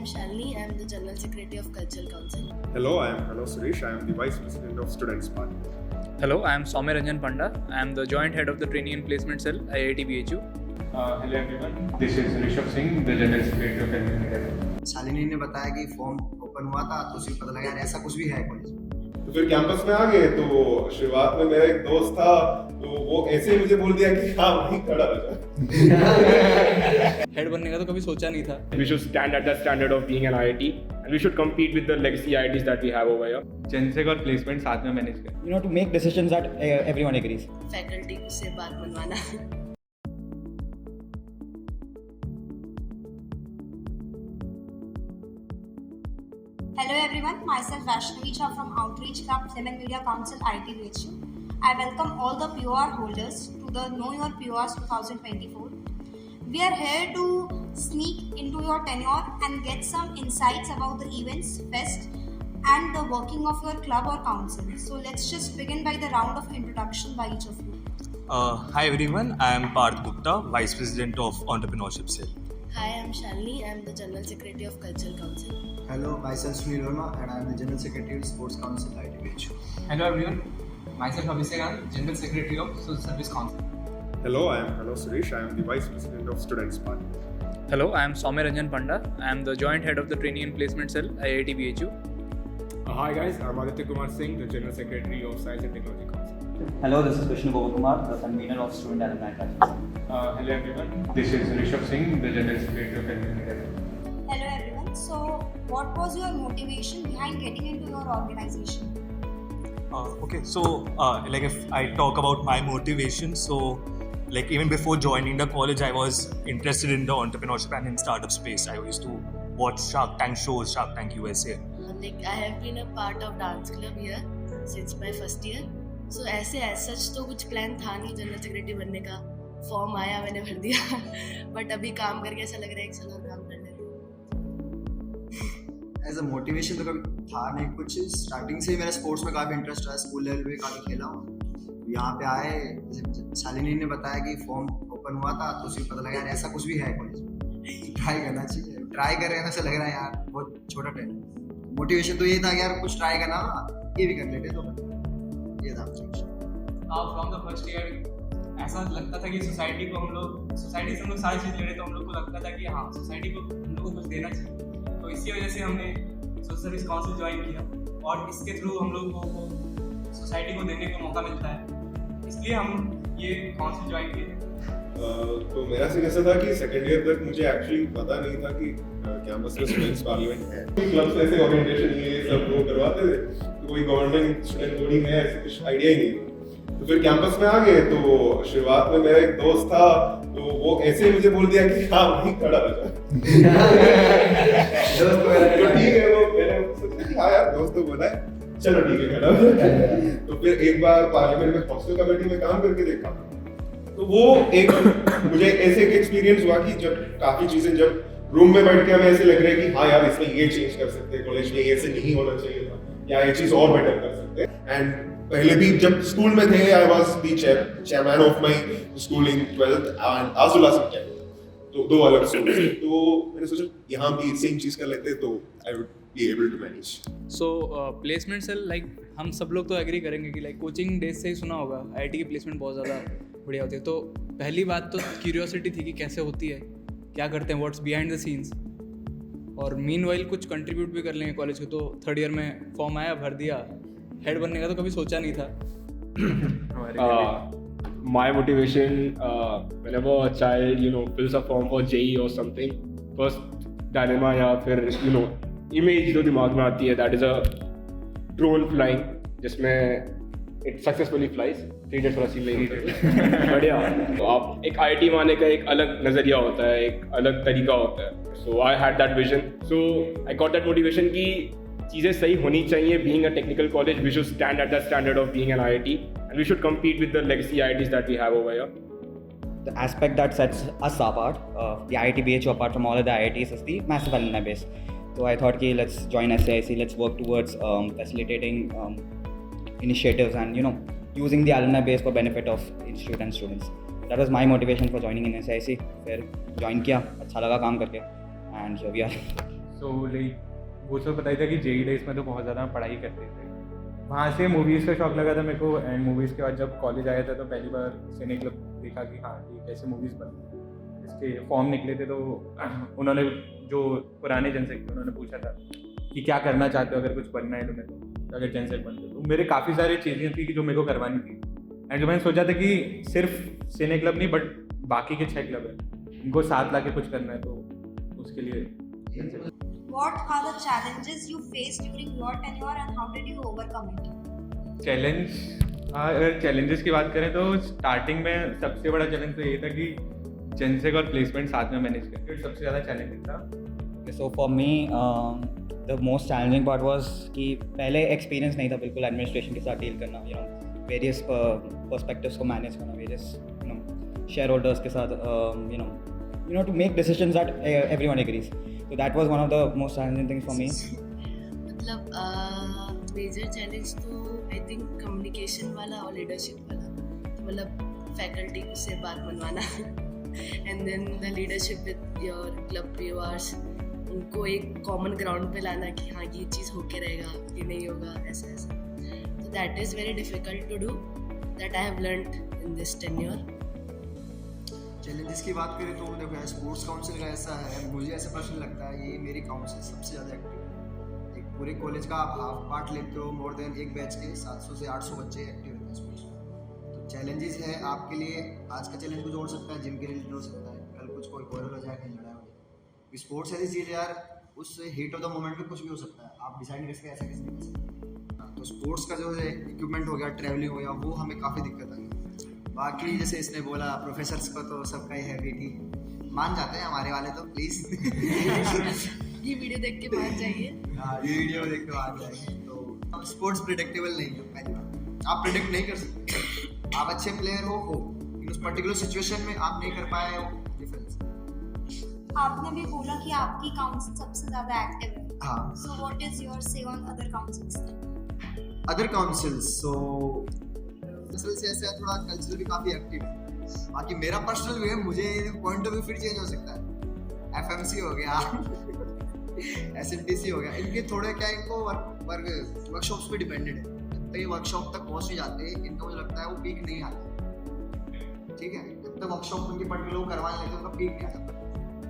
am Shalini. I am the General Secretary of Cultural Council. Hello, I am Hello Suresh. I am the Vice President of Students Party. Hello, I am Soumya Ranjan Panda. I am the Joint Head of the Training and Placement Cell, IIT BHU. Hello everyone, this is Rishabh Singh, the General Secretary of Engineering. Shalini ने बताया कि form open हुआ था तो उसे पता लगा यार ऐसा कुछ भी है कॉलेज में। तो फिर कैंपस में आ गए तो शुरुआत में मेरा एक दोस्त था तो वो ऐसे ही मुझे बोल दिया कि हाँ वहीं खड़ा हो जा। हेड बनने का तो कभी सोचा नहीं था. We should stand at the standard of being an IIT and we should compete with the legacy IITs that we have over here. जेनसेक और प्लेसमेंट साथ में मैनेज करें. You know, to make decisions that everyone agrees. Faculty से बात मनवाना. Hello everyone, myself Vaishnavi Jha from Outreach Club Film and Media Council ITVHU. I welcome all the POR holders to the Know Your PORs 2024. We are here to sneak into your tenure and get some insights about the events, fest and the working of your club or council. So let's just begin by the round of introduction by each of you. Hi everyone, I am Parth Gupta, Vice President of Entrepreneurship Cell. Hi, I am Shalini. I am the General Secretary of Cultural Council. Hello, myself Sunil Verma and I am the General Secretary of Sports Council ITVHU. Hello everyone, myself Abhishek Anand, General Secretary of Social Service Council. Hello, I am Hello Suresh. I am the Vice President of Students Party. Hello, I am Soumya Ranjan Panda. I am the Joint Head of the Training and Placement Cell, IIT BHU. Hi guys, I'm Aditya Kumar Singh, the General Secretary of Science and Technology Council. Hello, this is Vishnu Gopakumar, the convener of Student Alumni Council. Hello everyone, this is Rishabh Singh, the General Secretary of Engineering. Hello everyone, so what was your motivation behind getting into your organization? Okay, so like if I talk about my motivation, so like even before joining the college, I was interested in the entrepreneurship and in startup space. I used to watch Shark Tank shows, Shark Tank USA. Like I have been a part of dance club here since my first year. So ऐसे as such तो कुछ plan था नहीं general secretary बनने का. Form आया मैंने भर दिया. बट अभी काम करके ऐसा लग रहा है एक साल और काम कर लेते हैं. एज अ मोटिवेशन तो कभी था नहीं कुछ, स्टार्टिंग से ही मेरा स्पोर्ट्स में काफ़ी इंटरेस्ट रहा, स्कूल लेवल पे काफ़ी खेला हूँ. यहाँ पे आए, शालिनी ने बताया कि फॉर्म ओपन हुआ था तो उसे पता लगा यार ऐसा कुछ भी है कॉलेज में, ट्राई करना चाहिए. ट्राई कर रहे हैं, ऐसा लग रहा है यार बहुत छोटा टैलेंट. मोटिवेशन तो ये था कि यार कुछ ट्राई करना, ये भी कर लेते तो ये था motivation. From the first year ऐसा लगता था कि सोसाइटी से हम लोग सारी चीज़ ले रहे, तो हम लोग को लगता था कि हाँ सोसाइटी को हम लोग को कुछ देना चाहिए. तो इसी वजह से हमने सोशल सर्विस काउंसिल ज्वाइन किया और इसके थ्रू हम लोग को सोसाइटी को देने का मौका मिलता है, इसलिए हम ये काउंसिल ज्वाइन किए. तो मेरा सीन ऐसा था कि सेकेंड ईयर तक मुझे एक्चुअली पता नहीं था कि कैंपस में स्टूडेंट्स पार्लियामेंट है. क्लब से ऐसे ओरिएंटेशन ये सब वो करवाते थे, तो कोई गवर्नमेंट स्टूडेंट बॉडी में ऐसे कुछ आइडिया ही नहीं. तो फिर कैंपस में आ गए तो शुरुआत में मेरा एक दोस्त था तो वो ऐसे ही मुझे बोल दिया कि हाँ वहीं खड़ा हो जा. तो ठीक है, वो मैंने सोचा कि हाँ यार दोस्त तो बोला है, चलो ठीक है खड़ा हो जा. तो फिर एक बार पार्लियामेंट में हॉस्टल कमेटी में काम करके देखा तो वो एक मुझे ऐसे एक एक्सपीरियंस हुआ कि जब काफी चीजें जब रूम में बैठ के हमें ऐसे लग रहा है कि हाँ यार इसमें ये चेंज कर सकते हैं, कॉलेज में ये ऐसे नहीं होना चाहिए था या ये चीज और बेटर कर सकते हैं. एंड पहले भी जब स्कूल में थे I was the chairman of my school in 12th and आजुला सब्जेक्ट, तो दो अलग स्कूल. तो मैंने सोचा यहाँ भी सेम चीज कर लेते तो I would be able to manage. So placement cell like हम सब लोग तो एग्री करेंगे कि लाइक कोचिंग डेज से ही सुना होगा IIT की प्लेसमेंट बहुत ज़्यादा बढ़िया होती है. तो पहली बात तो क्यूरियोसिटी थी कि कैसे होती है, क्या करते हैं, व्हाट्स बिहाइंड द सीन्स. और मीनवाइल कुछ कंट्रीब्यूट भी कर लेंगे कॉलेज को. तो थर्ड ईयर में फॉर्म आया, भर दिया. हेड बनने का तो कभी सोचा नहीं था. My motivation, whenever a child, fills a form for JEE or something, first dilemma या फिर, image जो दिमाग में आती है, that is a drone flying, जिसमें it successfully flies. 3 days थोड़ा सी लगी बढ़िया. तो आप एक IIT माने का एक अलग नज़रिया होता है, एक अलग तरीका होता है. So I had that vision. So I got that motivation कि चीज़ें सही होनी चाहिए. Being a technical college, we should stand at the standard of being an IIT and we should compete with the legacy IITs that we have over here. The aspect that sets us apart, the IIT BHU apart from all of the IITs, is the massive alumni base. So I thought, let's join SAIC, let's work towards facilitating initiatives and using the alumni base for benefit of institute and students. That was my motivation for joining in SAIC. फिर join किया, अच्छा लगा काम करके, and here we are. So like वो सब बताया था कि जेई डेज में तो बहुत ज़्यादा पढ़ाई करते थे। वहाँ से मूवीज़ का शौक लगा था मेरे को, एंड मूवीज़ के बाद जब कॉलेज आया था तो पहली बार सिने क्लब देखा कि हाँ ये कैसे मूवीज़ बनती हैं। इसके फॉर्म निकले थे तो उन्होंने जो पुराने जनसेक थे उन्होंने पूछा था कि क्या करना चाहते हो अगर कुछ बनना है तुम्हें, तो अगर जनसेक बनते हो। तो मेरे काफ़ी सारी चीज़ें थी कि जो मेरे को करवानी थी, एंड जो मैंने सोचा था कि सिर्फ सिने क्लब नहीं बट बाकी के 6 क्लब है इनको साथ ला के कुछ करना है, तो उसके लिए What are the challenges you faced during your tenure and how did you overcome it? Challenge, अगर चैलेंजेस की बात करें तो स्टार्टिंग में सबसे बड़ा चैलेंज तो ये था कि जनसेक और प्लेसमेंट साथ में मैनेज करना सबसे ज़्यादा चैलेंजिंग था। So for me, the most challenging part was कि पहले एक्सपीरियंस नहीं था बिल्कुल एडमिनिस्ट्रेशन के साथ डील करना, you know, various perspectives को मैनेज करना, various you know shareholders के साथ you know to make decisions that everyone agrees. So that was one of the most challenging things for me. मतलब मेजर चैलेंज तो I think communication वाला और leadership वाला, तो मतलब फैकल्टी से बात बनवाना and then the leadership with your club PORs, उनको एक कॉमन ग्राउंड पे लाना कि हाँ ये चीज़ होके रहेगा, ये नहीं होगा, ऐसा ऐसा। तो that is very difficult to do, that I have learned in this tenure. Challenges की बात करें तो देखो यार, स्पोर्ट्स काउंसिल का ऐसा है, मुझे ऐसा प्रश्न लगता है ये मेरी काउंसिल सबसे ज़्यादा एक्टिव है। एक पूरे कॉलेज का आप हाफ पार्ट लेते हो, मोर देन एक बैच के 700 से 800 बच्चे एक्टिव रहते हैं स्पोर्ट्स में। तो चैलेंजेस है आपके लिए, आज का चैलेंज कुछ हो सकता है, जिम के लिए हो सकता है, कल कुछ कोई वायरल हो जाए, कहीं लड़ाई हो जाए। स्पोर्ट्स ऐसी चीज़ है यार, उस हीट ऑफ द मोमेंट में कुछ भी हो सकता है, आप डिसाइड नहीं कर सकते ऐसा किसी नहीं कर सकते। तो स्पोर्ट्स का जो है इक्विपमेंट हो गया, ट्रैवलिंग हो गया, वो हमें काफ़ी दिक्कत आई। बाकी जैसे इसने बोला प्रोफेसर्स को तो सबका ही है बेटी, मान जाते हैं हमारे वाले तो प्लीज़ ये वीडियो देख के मान जाइए। हाँ, ये वीडियो देख के मान जाएंगे। तो स्पोर्ट्स प्रिडिक्टेबल नहीं है, पहली बात आप प्रिडिक्ट नहीं कर सकते। आप अच्छे प्लेयर हो लेकिन उस पर्टिकुलर सिचुएशन में आप नहीं कर पाए हो, डिफरेंस। आपने भी बोला कि आपकी काउंसिल सबसे ज़्यादा एक्टिव है। हाँ। So what is your say on other councils? Other councils, so cultural से ऐसे थोड़ा कल्चरल भी काफ़ी एक्टिव है। बाकी मेरा पर्सनल व्यू है, मुझे पॉइंट ऑफ व्यू फिर चेंज हो सकता है। एफएमसी हो गया एसएनटीसी हो गया, इनके थोड़े क्या इनको वर्कशॉप्स पे डिपेंडेड है। जब तक ये वर्कशॉप तक पहुंच नहीं जाते, इनका मुझे लगता है वो पीक नहीं आता। ठीक है, जब तक वर्कशॉप उनके पर्टिकुलर लोग करवाने लगते हैं उनका पीक नहीं आता।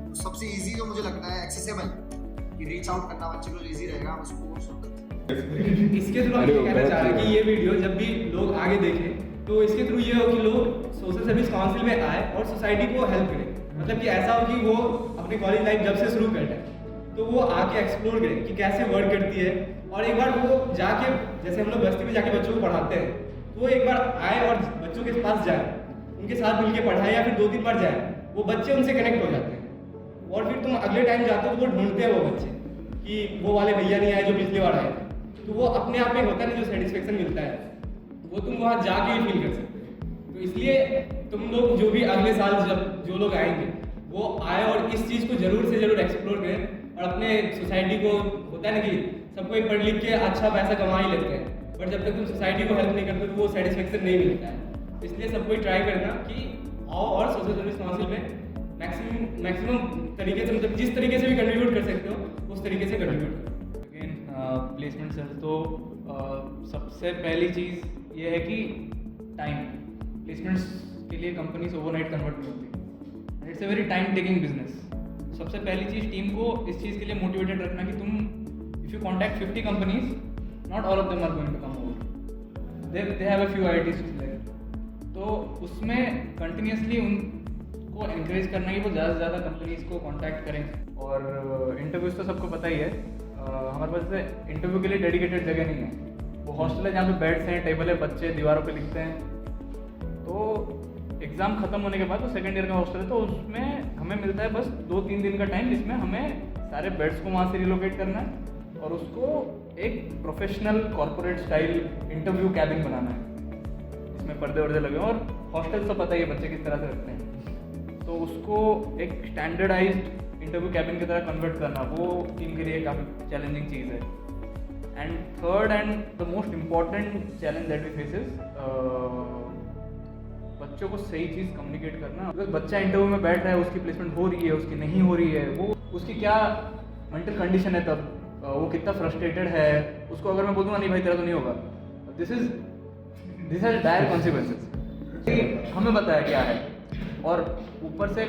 तो सबसे ईजी जो मुझे लगता है एक्सेसिबल, कि रीच आउट करना बच्चे को ईजी रहेगा उसको। इसके थ्रू हम ये कहना चाह रहे हैं कि ये वीडियो जब भी लोग आगे देखें तो इसके थ्रू ये हो कि लोग सोशल सर्विस काउंसिल में आए और सोसाइटी को हेल्प करें। मतलब कि ऐसा हो कि वो अपनी कॉलेज लाइफ जब से शुरू कर रहे हैं तो वो आके एक्सप्लोर करें कि कैसे वर्क करती है, और एक बार वो जाके, जैसे हम लोग बस्ती में जाके बच्चों को पढ़ाते हैं, तो वो एक बार आए और बच्चों के पास जाए, उनके साथ मिलके पढ़ाए, या फिर 2-3 बार जाए, वो बच्चे उनसे कनेक्ट हो जाते हैं। और फिर तुम अगले टाइम जाते हो तो वो ढूंढते हैं वो बच्चे कि वो वाले भैया नहीं आए जो पिछली बार आए थे। तो वो अपने आप में होता है ना, जो सेटिस्फेक्शन मिलता है वो तुम वहाँ जाके ही फील कर सकते हो। तो इसलिए तुम लोग जो भी अगले साल जब जो लोग आएंगे वो आए और इस चीज़ को ज़रूर से ज़रूर एक्सप्लोर करें, और अपने सोसाइटी को, होता है ना कि सबको एक पढ़ लिख के अच्छा पैसा कमा ही लेते हैं, बट जब तक तुम सोसाइटी को हेल्प नहीं करते तो वो सेटिस्फेक्शन नहीं मिलता है। इसलिए सबको ट्राई करना कि आओ और सोशल सर्विस काउंसिल में मैक्सिमम तरीके से, मतलब जिस तरीके से भी कंट्रीब्यूट कर सकते हो उस तरीके से कंट्रीब्यूट करो। प्लेसमेंट सेल तो सबसे पहली चीज़ ये है कि टाइम, प्लेसमेंट्स के लिए कंपनीज ओवरनाइट कन्वर्ट नहीं होती, it's a very time taking business. सबसे पहली चीज़ टीम को इस चीज़ के लिए मोटिवेटेड रखना कि तुम if you contact 50 companies, not all of them are going to come over, they have a few IITs like, तो उसमें कंटिन्यूसली उनको एनकरेज करना कि वो ज़्यादा से ज़्यादा कंपनीज को कॉन्टैक्ट करें। और इंटरव्यूज़ तो सबको पता ही है, हमारे पास इंटरव्यू के लिए डेडिकेटेड जगह नहीं है। वो हॉस्टल है जहाँ पे बेड्स हैं, टेबल है, बच्चे दीवारों पे लिखते हैं। तो एग्ज़ाम ख़त्म होने के बाद वो सेकेंड ईयर का हॉस्टल है, तो उसमें हमें मिलता है बस 2-3 दिन का टाइम, जिसमें हमें सारे बेड्स को वहाँ से रिलोकेट करना है और उसको एक professional corporate style interview cabin बनाना है, जिसमें पर्दे वर्दे लगे, और हॉस्टल तो पता ही है बच्चे किस तरह से रखते हैं, तो उसको एक स्टैंडर्डाइज्ड इंटरव्यू कैबिन की तरह कन्वर्ट करना, वो टीम के लिए काफ़ी चैलेंजिंग चीज़ है। And third and the most important challenge that we face is बच्चों को सही चीज़ कम्युनिकेट करना। अगर बच्चा इंटरव्यू में बैठ रहा है, उसकी प्लेसमेंट हो रही है, उसकी नहीं हो रही है, वो उसकी क्या मेंटल कंडीशन है तब, वो कितना फ्रस्ट्रेटेड है, उसको अगर मैं बोलूँगा नहीं भाई तेरा तो नहीं होगा, दिस हैज डायर कॉन्सिक्वेंसेस। हमें बताया क्या है, और ऊपर से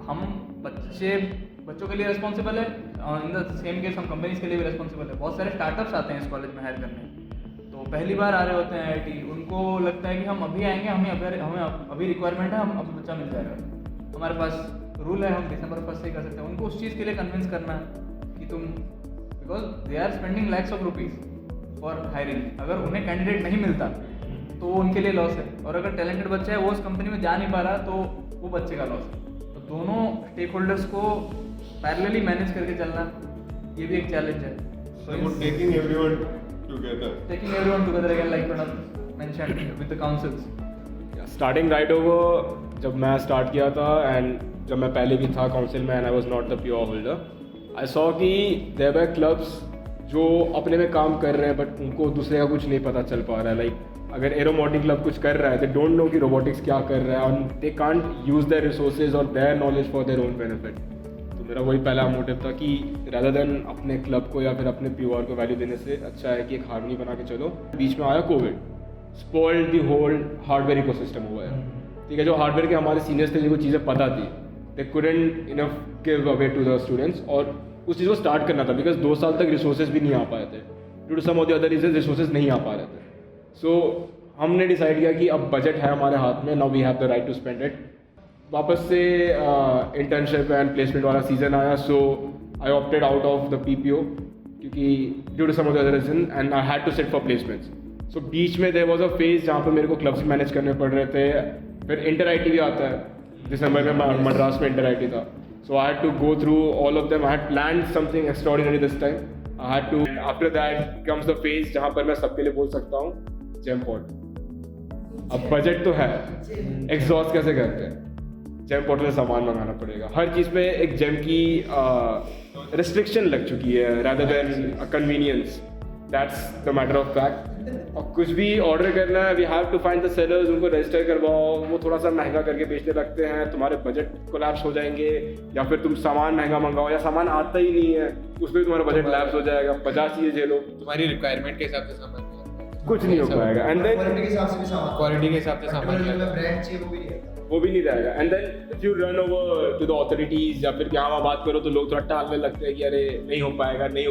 हम बच्चों के लिए रिस्पॉन्सिबल है, इन द सेम केस हम कंपनीज के लिए भी रिस्पॉन्सिबल है। बहुत सारे स्टार्टअप्स आते हैं इस कॉलेज में हायर करने, तो पहली बार आ रहे होते हैं IIT, उनको लगता है कि हम अभी आएंगे, हमें अभी रिक्वायरमेंट है, हम अभी बच्चा मिल जाएगा, हमारे पास रूल है, हम दिसंबर 1 से ही कर सकते हैं। उनको उस चीज़ के लिए कन्विंस करना कि तुम, because they are spending lakhs of rupees for hiring, अगर उन्हें कैंडिडेट नहीं मिलता तो वो उनके लिए लॉस है, और अगर टैलेंटेड बच्चा है वो उस कंपनी में जा नहीं पा रहा तो वो बच्चे का लॉस है। तो दोनों स्टेक होल्डर्स को पैरेलली मैनेज करके चलना, ये भी एक चैलेंज है। Taking everyone together again, like Pranav mentioned, with the councils. Starting right over जब मैं स्टार्ट किया था, एंड जब मैं पहले भी था काउंसिल में and I was not the pure holder, I saw कि देयर वर क्लब्स जो अपने में काम कर रहे हैं बट उनको दूसरे का कुछ नहीं पता चल पा रहा है। लाइक अगर एरोमोटिक क्लब कुछ कर रहा है, दे डोंट नो कि रोबोटिक्स क्या कर रहा है, और they can't use their resources और their knowledge for their own benefit. तो मेरा वही पहला मोटिव था कि रादर देन अपने क्लब को या फिर अपने प्योर को वैल्यू देने से अच्छा है कि एक हार्मनी बना के चलो। बीच में आया COVID, spoiled the whole hardware ecosystem हुआ है, ठीक है। जो हार्डवेयर के हमारे सीनियर्स थे जिनको चीज़ें पता थी, they couldn't enough give away to the students, और उस चीज़ को स्टार्ट करना था बिकॉज 2 साल तक रिसोर्सेज भी नहीं आ पाए थे, due to some of the other reason resources नहीं आ पा रहे थे। सो हमने डिसाइड किया कि अब बजट है हमारे हाथ में, now we have the right to spend it. वापस से इंटर्नशिप एंड प्लेसमेंट वाला सीजन आया, so I opted out of the PPO क्योंकि due to some of the other reason, and I had to sit for placements. So बीच में there was a phase जहाँ पे मेरे को क्लब्स मैनेज करने पड़ रहे थे, फिर इंटर IT भी आता है, दिसंबर में मद्रास में इंटर IT था, so I had to go through all of them. I had planned something extraordinary this time. I had to, after that comes the phase जहाँ पर मैं सबके लिए बोल सकता हूँ जेमपॉट। अब बजट तो है, एग्जॉस्ट कैसे करते हैं, जेमपॉट से सामान मंगाना पड़ेगा, हर चीज़ पे एक जेम की रिस्ट्रिक्शन लग चुकी है rather than a convenience. That's the matter of fact. और कुछ भी ऑर्डर करना है, we have to find the sellers, उनको रजिस्टर करवाओ, वो थोड़ा सा महंगा करके बेचने लगते हैं, तुम्हारे बजट कोलैप्स हो जाएंगे, या फिर तुम सामान महंगा मंगाओ या सामान आता ही नहीं है, उसमें तुम्हारा बजट लैप्स हो जाएगा, 50 चीज़ें झेलो, तुम्हारी रिक्वायरमेंट के हिसाब से सामान कुछ नहीं हो पाएगा, एंड देन क्वालिटी के हिसाब से भी सामान, क्वालिटी के हिसाब से सामान ब्रांड चाहिए वो भी नहीं रहेगा। And then if you run over to the authorities या फिर क्या वहाँ बात करो तो लोग थोड़ा टालने लगते हैं कि अरे नहीं हो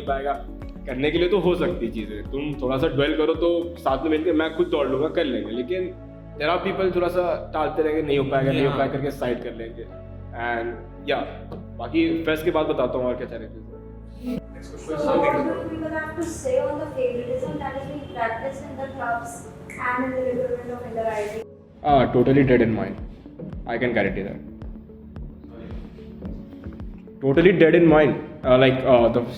पाएगा। करने के लिए तो हो सकती चीज़ें, तुम थोड़ा सा ड्वेल करो तो साथ में मिलकर मैं खुद दौड़ लूँगा, कर लेंगे, लेकिन देयर आर पीपल थोड़ा सा टालते रहेंगे, नहीं हो पाएगा करके साइड कर लेंगे। एंड या बाकी फेस्ट के बाद बताता हूँ और क्या चैलेंजेस है। So what do people have to say on the favoritism that is being practiced in the clubs and in the recruitment of IIT? Totally dead in mind. I can guarantee that. Totally dead in mind.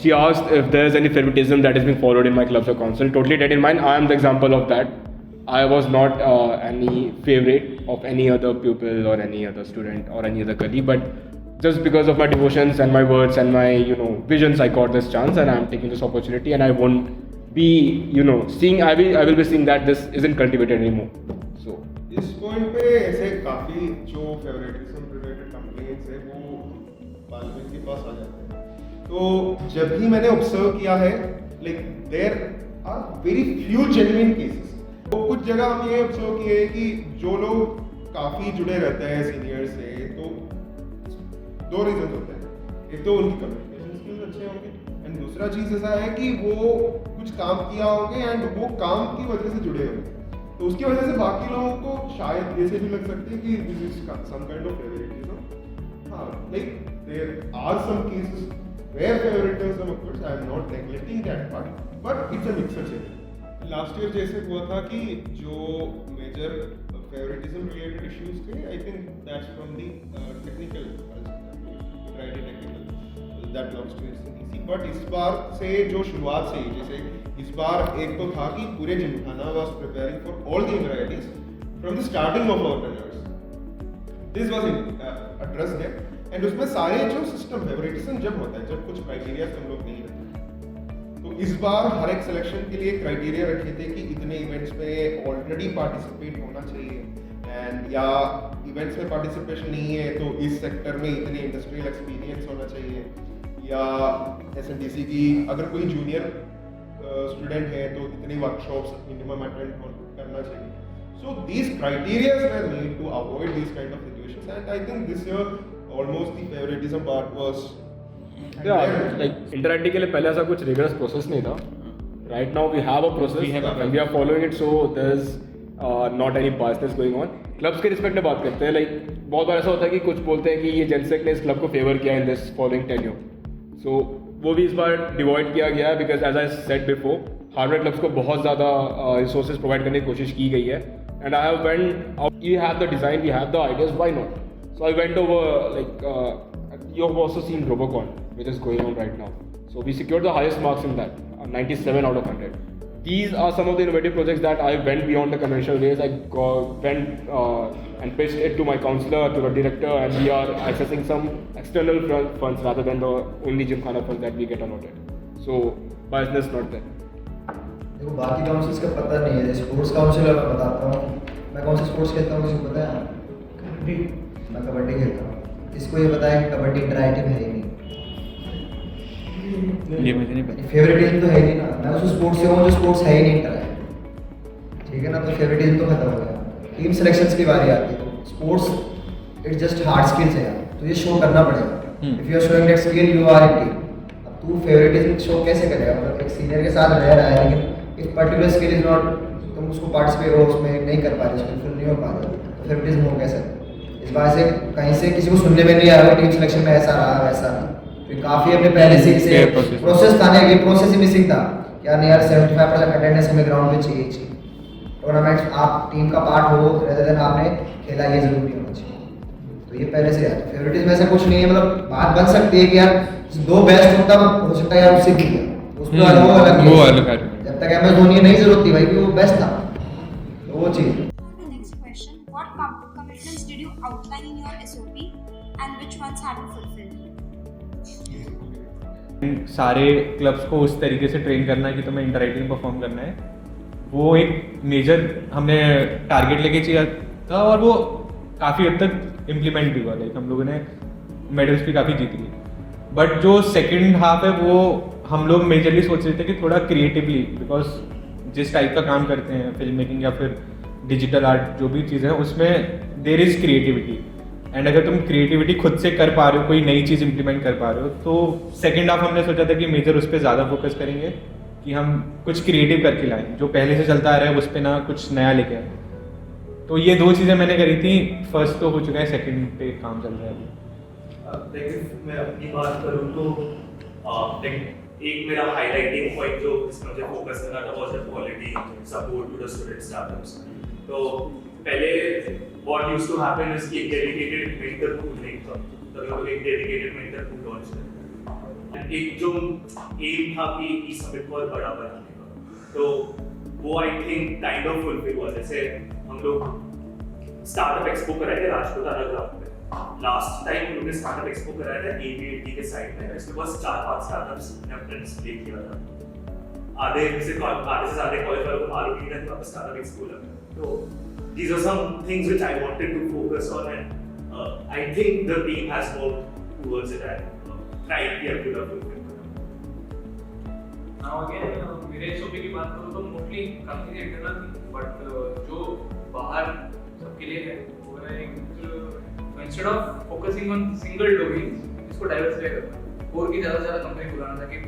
She asked if there's any favoritism that is being followed in my clubs or council. Totally dead in mind. I am the example of that. I was not any favorite of any other pupil or any other student or any other colleague, but just because of my devotions and my words and my visions, I got this chance and I am taking this opportunity, and I won't be seeing. I will be seeing that this isn't cultivated anymore. So इस point पे ऐसे काफी जो favouritism related complaints है वो parliament के पास आ जाते हैं। तो जब भी मैंने ऑब्जर्व किया है, like there are very few genuine cases. तो कुछ जगह हम ये ऑब्जर्व किए हैं कि जो लोग काफी जुड़े रहते हैं सीनियर से, तो 2 रीजन होते हैं। एक तो उनकी कम्युनिकेशन स्किल्स अच्छे होंगे, एंड दूसरा चीज ऐसा है कि वो कुछ काम किया होंगे एंड वो काम की वजह से जुड़े होंगे, तो उसकी वजह से बाकी लोगों को शायद ये से भी लग सकती है कि this is some kind of favouritism. हाँ, like there are some cases where favouritism occurs, I am not neglecting that part, but it's a mixed thing. Last year जैसे हुआ था कि जो मेजर फेवरेटिज्म रिलेटेड इश्यूज थे, I think that's from the technical that belongs to SCDC. But इस बार से जो शुरुआत से ही, जैसे इस बार एक तो था कि पूरे Gymkhana was preparing for all the interviews from the starting of our tenures, this was addressed there, and उसमें सारे जो सिस्टम फेवरेटिज्म जब होता है, जब कुछ क्राइटेरिया हम लोग नहीं रखते, तो इस बार हर एक सिलेक्शन के लिए क्राइटेरिया रखे थे कि इतने इवेंट्स में ऑलरेडी पार्टिसिपेट होना चाहिए, एंड या इवेंट्स में पार्टिसिपेशन नहीं है तो इस सेक्टर में इतने इंडस्ट्रियल एक्सपीरियंस होना चाहिए, या SNDC की अगर कोई जूनियर स्टूडेंट है तो इतनी वर्कशॉप्स मिनिमम अटेंड करना चाहिए. So these criteria were made to avoid these kind of situations, and I think this year almost the favoritism part was. like inter-IT के लिए पहले ऐसा कुछ रिगरस प्रोसेस नहीं था. Right now we have a process and we are following it, so there's not any biasness going on. Clubs के respect में बात करते हैं. लाइक बहुत बार ऐसा होता है कि कुछ बोलते हैं कि ये जेनसेक ने इस क्लब को फेवर किया in this following tenure. So वो भी इस बार डिवॉइड किया गया है because as I said before Harvard clubs को बहुत ज़्यादा रिसोर्सेज प्रोवाइड करने की कोशिश की गई है. And I have went out, you have the design, we have the ideas, why not? So I went over, like, you have also seen Robocon, which is going on right now. So we secured the highest marks in that, 97 out of 100. These are some of the innovative projects that I went beyond the conventional ways. I went and pitched it to my counselor, to the director, and we are accessing some external funds rather than the only Gymkhana funds that we get allotted. So biasness not there. देखो बाकी councils का पता नहीं है. Sports council मैं बताता हूँ. मैं कौन सा स्पोर्ट्स खेलता हूँ किसी को पता है? कबड्डी. मैं कबड्डी खेलता हूँ. किसको ये पता है कि कबड्डी इंटर-आईटी में है ही नहीं? ये मुझे नहीं पता. फेवरेटिज्म तो है ही नहीं ना. मैं उस स्पोर्ट्स से हूँ जो स्पोर्ट्स है ही नहीं इंटर-आईटी. ठीक है ना. तो फेवरेटिज्म तो खत्म हो गया. टीम सिलेक्शंस की बारी आती है. तो sports it's just hard skills है यार. तो ये शो करना पड़ेगा. If you are showing that skill you are in team. अब तू फेवरेटिज्म शो कैसे करेगा? मतलब एक सीनियर के साथ रह रहा है लेकिन एक पर्टिकुलर स्किल इज नॉट, तुम उसको पार्टिसिपेट हो उसमें नहीं कर पा रहे, उसमें फुल नहीं हो पा रहे, तो फेवरेटिज्म हो कैसे? इस बात से कहीं से किसी को सुनने में नहीं आ रहा टीम सिलेक्शन में ऐसा रहा वैसा रहा. तो काफ़ी अपने पहले से प्रोसेस था ना. ये प्रोसेस ही मिसिंग था. क्या नहीं यार 75% अटेंडेंस हमें ग्राउंड पे चाहिए. टूर्नामेंट आप टीम का पार्ट हो रेदर देन आपने खेला, ये जरूरी होना चाहिए. तो ये पहले से यार फेवरेटिज्म ऐसा कुछ नहीं है. मतलब बात बन सकती है कि यार दो बेस्ट होता हो सकता है यार उससे भी उसमें वो अलग है. जब तक MS धोनी नहीं जरूरत थी भाई कि वो बेस्ट था. तो वो चीज. Next question: What commitments did you outline in your SOP, and which ones have you fulfilled? सारे क्लब्स को उस तरीके से ट्रेन करना है कि तुम्हें इंटर-आईटी में परफॉर्म करना है. वो एक मेजर हमने टारगेट लेके चाहिए था और वो काफ़ी हद तक इम्प्लीमेंट भी हुआ. लाइक हम लोगों ने मेडल्स भी काफ़ी जीत लिए. बट जो सेकेंड हाफ है वो हम लोग मेजरली सोच रहे थे कि थोड़ा क्रिएटिवली, बिकॉज जिस टाइप का काम करते हैं फिल्म मेकिंग या फिर डिजिटल आर्ट जो भी चीज़ें हैं उसमें देयर इज़ क्रिएटिविटी. एंड अगर तुम क्रिएटिविटी खुद से कर पा रहे हो, कोई नई चीज़ इंप्लीमेंट कर पा रहे हो, तो सेकेंड हाफ हमने सोचा था कि मेजर उस पर ज़्यादा फोकस करेंगे कि हम कुछ क्रिएटिव करके लाएं. जो पहले से चलता आ रहा है उस पर ना कुछ नया लेके आए. तो ये दो चीज़ें मैंने करी थी. फर्स्ट तो हो चुका है, सेकेंड पे काम चल रहा है अभी. मैं अपनी बात करूँ तो एक मेरा हाईलाइटिंग पॉइंट जो इसमें मुझे फोकस करना था was the quality support to the student startups. तो पहले what used to happen is कि डेडिकेटेड मेंटर पूल नहीं था. तो लोग एक डेडिकेटेड मेंटर पूल लॉन्च किया. एक जो एम था कि ई समिट को बड़ा बनाने का, तो वो I think kind of fulfil हुआ. जैसे हम लोग स्टार्टअप एक्सपो कराए थे राजकोट ग्राउंड पे. लास्ट टाइम उन्होंने स्टार्टअप एक्सपो कराया था ABAT के साइड में. इसमें बस 4-5 स्टार्टअप्स ने अपना डिस्प्ले किया था. आधे से ज़्यादा कॉलेज वालों को मालूम नहीं था कि वहाँ पर स्टार्टअप एक्सपो लगा. तो these are some things which I wanted to focus on, and I think the team has worked towards it and tried to be able to fulfill. Now again मेरे SOP की बात करूँ तो mostly company internal थी, but जो बाहर सबके लिए है वो है instead of focusing on single domain इसको डाइवर्सिफाई करना है. कोर की ज़्यादा से ज़्यादा कंपनी बुलाना था कि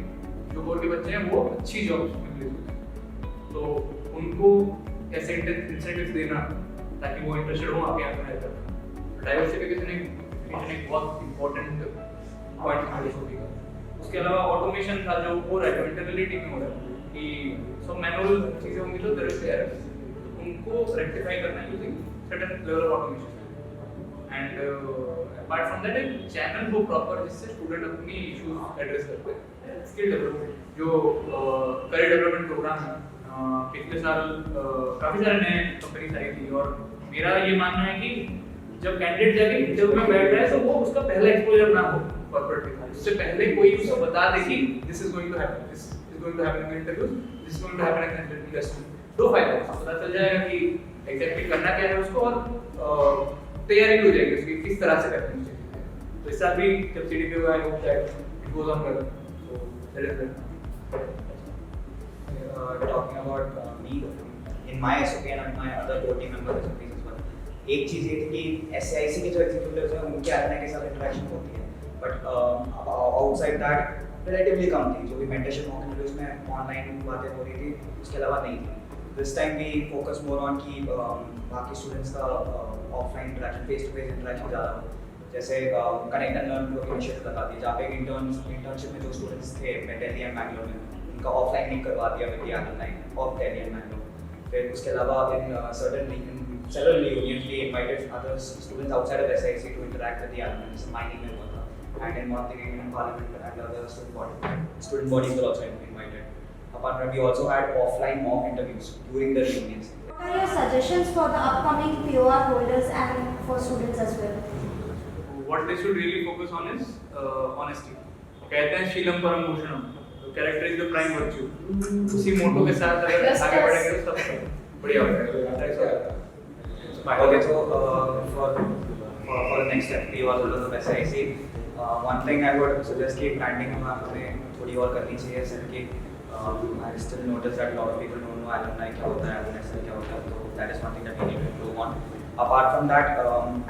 जो कोर के बच्चे हैं वो अच्छी जॉब्स में ले सकें. तो उनको ऐसे इंसेंटिव्स देना ताकि वो इंटरेस्टेड हो आगे आगे रहकर. डाइवर्सिफिकेशन एक बहुत इंपॉर्टेंट पॉइंट था SOP का. उसके अलावा ऑटोमेशन था जो हो रहा है इंटरनली टीम में हो रहा है कि सब मैनुअल चीज़ें होंगी जो दर से उनको रेक्टिफाई करना है using certain level of automation. And apart from that एक चैनल हो प्रॉपर जिससे स्टूडेंट अपनी इश्यूज एड्रेस करते हैं. स्किल डेवलपमेंट जो करियर डेवलपमेंट प्रोग्राम है पिछले साल काफ़ी सारे नए कंपनीज आई थी. और मेरा ये मानना है कि जब कैंडिडेट जाके इंटरव्यू में बैठ रहा है तो वो उसका पहला एक्सपोजर ना हो कॉर्पोरेट के साथ. उससे पहले कोई उसको बता दे कि this is going to happen, this is going to happen in interviews, this is going to happen in industry. दो फायदे पता चल जाएगा कि एग्जैक्टली करना क्या है उसको और तैयारी भी हो जाएगी उसकी किस तरह से करनी है. तो इस साल भी जब CDPO I hope that it goes on well. So that is it. Talking about me, in my SOP and my other core team members SOPs as well, एक चीज़ ये थी कि SAIC के जो एग्जीक्यूटिव्स हैं उनके alumni के साथ इंटरेक्शन होती है, बट आउटसाइड दैट रिलेटिवली कम थी. जो भी मेंटरशिप मॉक इंटरव्यूज में ऑनलाइन बातें हो रही थी उसके अलावा नहीं थी. This time we focus more on कि बाकी स्टूडेंट्स का offline interaction, face to face interaction ज़्यादा हो. जैसे कनेक्ट एंड लर्न लोग इनिशिएटिव लगा दी, जहाँ पे इंटर्नशिप में जो स्टूडेंट्स थे दिल्ली एंड बैंगलोर में, उनका ऑफलाइन मीट करवा दिया with the alumni of Delhi and Bangalore. फिर उसके अलावा इन several reunions we invited other students outside of SIC to interact with the alumni. This is my email was that, and in one thing in Parliament and other student bodies were also invited. Apart from that, we also had offline mock interviews during the reunions. What are your suggestions for the upcoming POR holders and for students as well? What they should really focus on is honesty. कहते हैं शीलम परम भूषणम, तो character is the prime virtue. उसी मोटो के साथ अगर आगे बढ़ेंगे तो सब बढ़िया हो जाएगा. Okay, so for the next step, POR holders of SIC, one thing I would suggest कि branding हमें थोड़ी और करनी चाहिए. सर कि I still notice that a lot of people don't know alumni क्या होता है, alumni cell क्या होता है, so that is one thing that we need to improve on. Apart from that,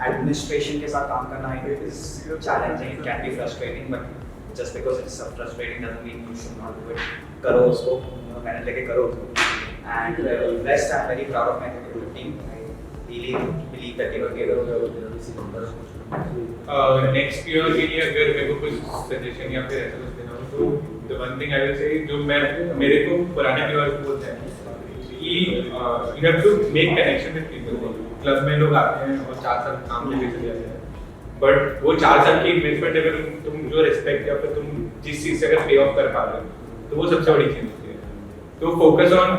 administration के साथ काम करना it is challenging, it can be frustrating, but just because it's frustrating doesn't mean you should not do it. करो उसको, मेहनत लेके करो. And rest, I'm very proud of my team. really believe that they will get next year के लिए अगर मेरे को कुछ सजेशन या फिर ऐसा कुछ देना हो तो the one thing I will say जो मैं मेरे को पुराने पीओर बोलते हैं कि you have to make connection with people. Club में लोग आते हैं और 4 साल काम करके चले जाते हैं, बट वो 4 साल की इन्वेस्टमेंट अगर तुम जो रिस्पेक्ट या फिर तुम जिस चीज़ से अगर पे ऑफ कर पा रहे हो तो वो सबसे बड़ी चीज़ होती है. तो फोकस ऑन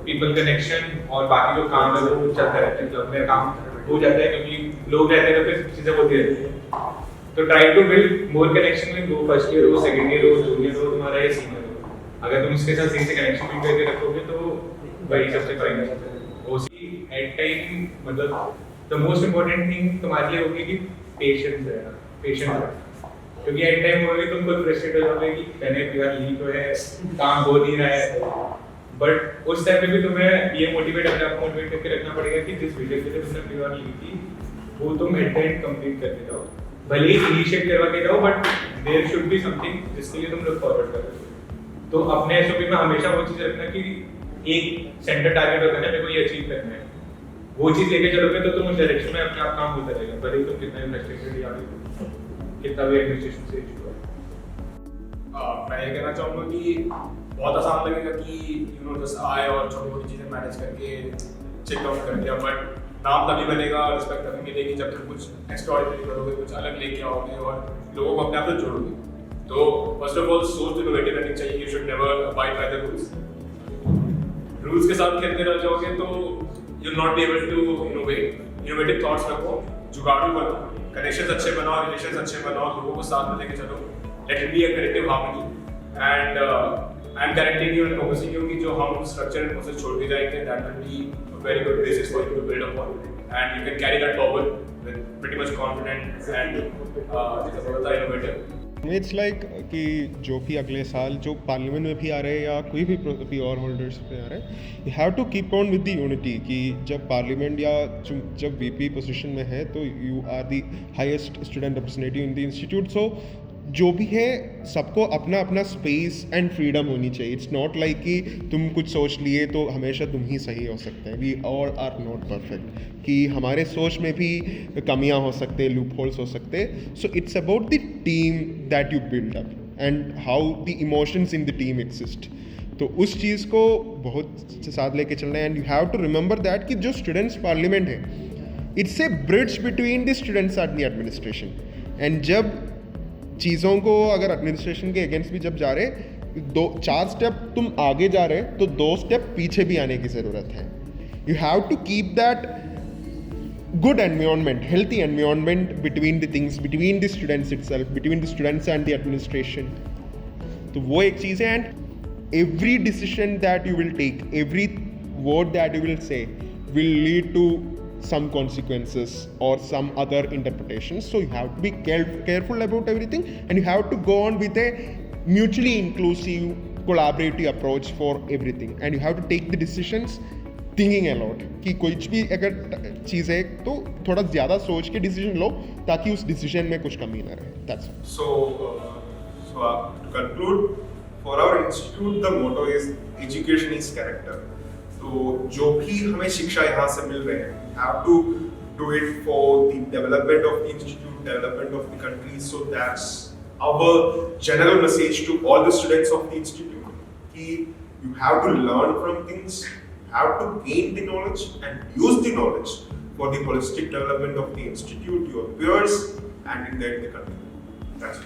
पीपल कनेक्शन और बाकी जो काम है वो चलता रहता है. क्लब में काम हो जाता है क्योंकि लोग रहते हैं तो फिर चीज़ें होती रहती है. तो try to build more connection में. वो फर्स्ट ईयर हो, सेकंड ईयर हो, जूनियर हो, तुम्हारा या सीनियर हो, अगर तुम उसके साथ सही से कनेक्शन बिल्ड करके रखोगे तो वही सबसे फाइनल है. ओसी एट टाइम मतलब द मोस्ट इम्पोर्टेंट थिंग तुम्हारे लिए होगी कि पेशेंस रहना. पेशेंस क्योंकि एट टाइम होगी तुम खुद फ्रस्ट्रेट हो जाओगे कि मैंने यार यही तो है, काम हो नहीं रहा है. बट उस टाइम पे भी तुम्हें ये मोटिवेट अपने आप मोटिवेट करके रखना पड़ेगा कि जिस विजन के लिए तुमने प्योर ली थी वो तुम एट द एंड कंप्लीट करके जाओ. भले ही इनिशिएट करवा के जाओ but there should be something जिसके लिए तुम लुक फॉरवर्ड कर रहे हो. तो अपने एसओपी में हमेशा वो चीज़ रखना कि एक सेंटर टारगेट होता है, मेरे को ये अचीव करना है. वो चीज़ लेके चलोगे तो तुम उस डायरेक्शन में अपने आप काम होता रहेगा, भले ही तुम कितना भी फ्रस्ट्रेटेड या कितना भी एडमिनिस्ट्रेशन से इशू है. मैं ये कहना चाहूँगा कि बहुत आसान लगेगा कि यू नो जस्ट आए और छोटी मोटी चीज़ें मैनेज करके चेक आउट कर दिया, बट नाम तभी बनेगा, रिस्पेक्ट तभी मिलेगी जब तुम कुछ एक्स्ट्राऑर्डिनरी करोगे, कुछ अलग लेके आओगे और लोगों को अपने आप से जोड़ोगे. तो फर्स्ट ऑफ ऑल सोच इनोवेटिव रहनी चाहिए. You should never abide by the rules. Rules के साथ खेलते रह जाओगे तो you not be able to innovate. Innovative thoughts रखो, जुगाड़ू बनो, कनेक्शंस अच्छे बनाओ, रिलेशंस अच्छे बनाओ, लोगों को साथ में लेके चलो. Let it be a collective harmony. And I am guaranteeing you and promising you कि जो हम स्ट्रक्चर एंड प्रोसेस छोड़ के जाएंगे that will be a very good basis for you to build upon, and you can carry that forward with pretty much confident and innovative. It's like कि जो भी अगले साल जो पार्लियामेंट में भी आ रहे हैं या कोई भी पीओर होल्डर्स पे आ रहे हैं, you have to keep on with the unity. कि जब पार्लियामेंट या जब वीपी पोजीशन में है तो you are the highest student representative in the institute. So जो भी है सबको अपना अपना स्पेस एंड फ्रीडम होनी चाहिए. इट्स नॉट लाइक कि तुम कुछ सोच लिए तो हमेशा तुम ही सही हो सकते हैं. We all are not perfect. कि हमारे सोच में भी कमियां हो सकते हैं, लूप होल्स हो सकते हैं. So it's about the team that you build up and how the emotions in the team exist. तो उस चीज़ को बहुत साथ लेके चलना है. And you have to remember that कि जो स्टूडेंट्स पार्लियामेंट है it's a bridge between the students and the administration. And जब चीज़ों को अगर एडमिनिस्ट्रेशन के अगेंस्ट भी जब जा रहे 4 स्टेप तुम आगे जा रहे तो 2 स्टेप पीछे भी आने की ज़रूरत है. You have to keep that good environment, healthy environment between the things, between the students itself, between the students and the administration. तो वो एक चीज़ है. And every decision that you will take, every word that you will say will lead to some consequences or some other interpretations. So you have to be careful about everything, and you have to go on with a mutually inclusive, collaborative approach for everything, and you have to take the decisions thinking a lot कि कुछ भी अगर चीज़ है तो थोड़ा ज़्यादा सोच के डिसीजन लो ताकि उस डिसीजन में कुछ कमी ना रहे. That's all. So to conclude, for our institute, the motto is education is character. तो जो भी हमें शिक्षा यहाँ से मिल रहे हैं, have to do it for the development of the institute, development of the country. So that's our general message to all the students of the institute. कि you have to learn from things, have to gain the knowledge and use the knowledge for the holistic development of the institute, your peers, and in the country. That's it.